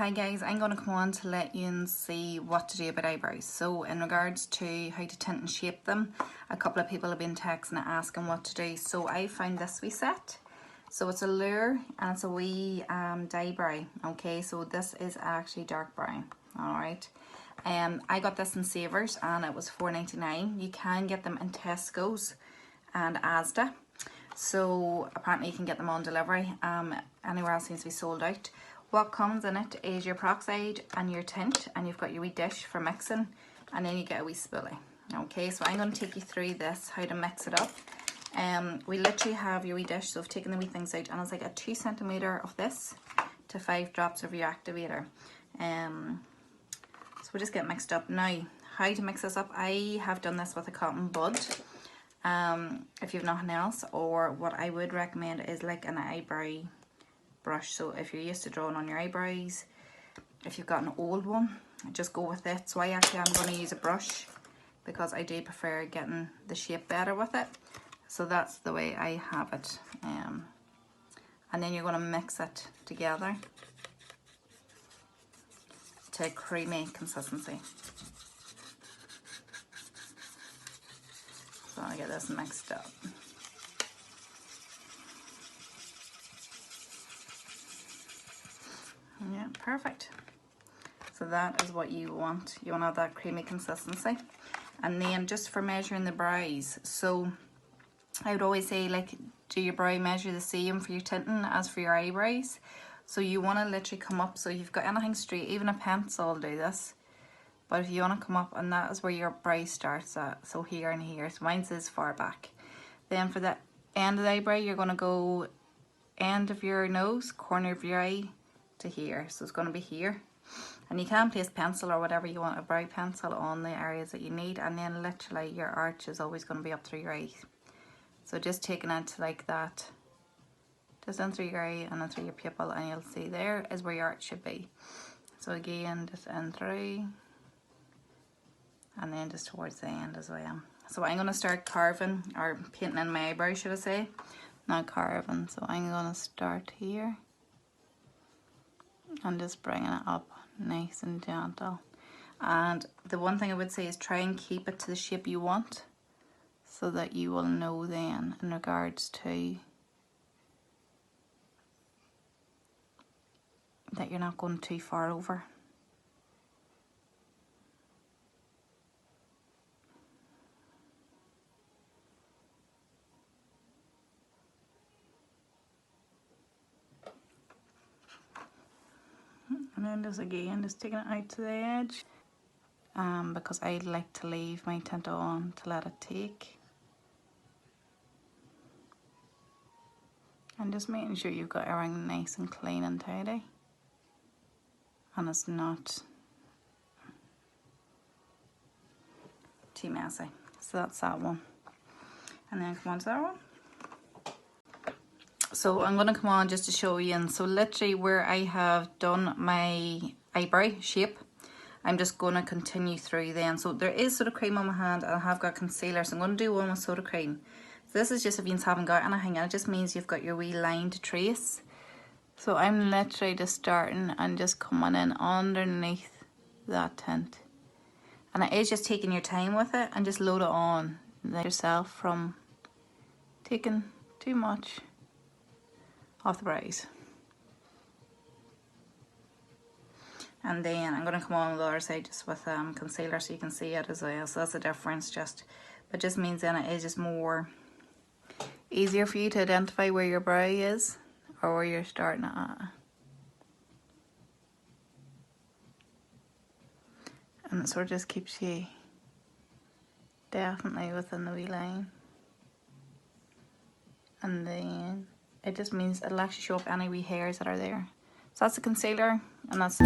Hi guys, I'm going to come on to let you see what to do about eyebrows. So in regards to how to tint and shape them, a couple of people have been texting and asking what to do. So I found this wee set. So it's Eylure and it's a wee dye brow. Okay, so this is actually dark brown. Alright. I got this in Savers and it was $4.99. You can get them in Tesco's and Asda. So apparently you can get them on delivery. Anywhere else seems to be sold out. What comes in it is your peroxide and your tint, and you've got your wee dish for mixing, and then you get a wee spoolie. Okay, so I'm going to take you through this, how to mix it up. We literally have your wee dish, so I've taken the wee things out, and it's like a 2 centimetre of this to 5 drops of your activator. So we'll just get mixed up. Now, how to mix this up, I have done this with a cotton bud. If you have nothing else, or what I would recommend is like an eyebrow brush. So if you're used to drawing on your eyebrows, if you've got an old one, just go with it. So I actually am going to use a brush because I do prefer getting the shape better with it. So that's the way I have it. And then you're going to mix it together to a creamy consistency. So I'll get this mixed up. Yeah, perfect. So that is what you want. You want to have that creamy consistency. And then just for measuring the brows, so I would always say, like, do your brow measure the same for your tinting as for your eyebrows. So you want to literally come up, so you've got anything straight, even a pencil will do this. But if you want to come up, and that is where your brow starts at, so here and here. So mine's is far back. Then for the end of the eyebrow, you're going to go end of your nose, corner of your eye, to here. So it's going to be here, and you can place pencil or whatever you want, a brow pencil, on the areas that you need, and then literally your arch is always going to be up through your eye. So just taking it like that, just in through your eye and then through your pupil, and you'll see there is where your arch should be. So again, just in through, and then just towards the end as well. So I'm going to start carving, or painting in my eyebrow, should I say, not carving. So I'm going to start here and just bringing it up nice and gentle. And the one thing I would say is try and keep it to the shape you want, so that you will know then in regards to that you're not going too far over. And then just again, just taking it out to the edge, because I like to leave my tint on to let it take. And just making sure you've got everything nice and clean and tidy, and it's not too messy. So that's that one. And then come on to that one. So I'm going to come on just to show you, and so literally where I have done my eyebrow shape, I'm just going to continue through then. So there is soda cream on my hand, and I have got concealer, so I'm going to do one with soda cream. So this is just if you haven't got anything, and it just means you've got your wee line to trace. So I'm literally just starting and just coming in underneath that tint. And it is just taking your time with it and just load it on. Let yourself from taking too much off the brows. And then I'm going to come on the other side just with concealer so you can see it as well. So that's the difference, just, but just means then it is just more easier for you to identify where your brow is or where you're starting at. And it sort of just keeps you definitely within the wee line. And then it just means it'll actually show up any wee hairs that are there. So that's the concealer, and that's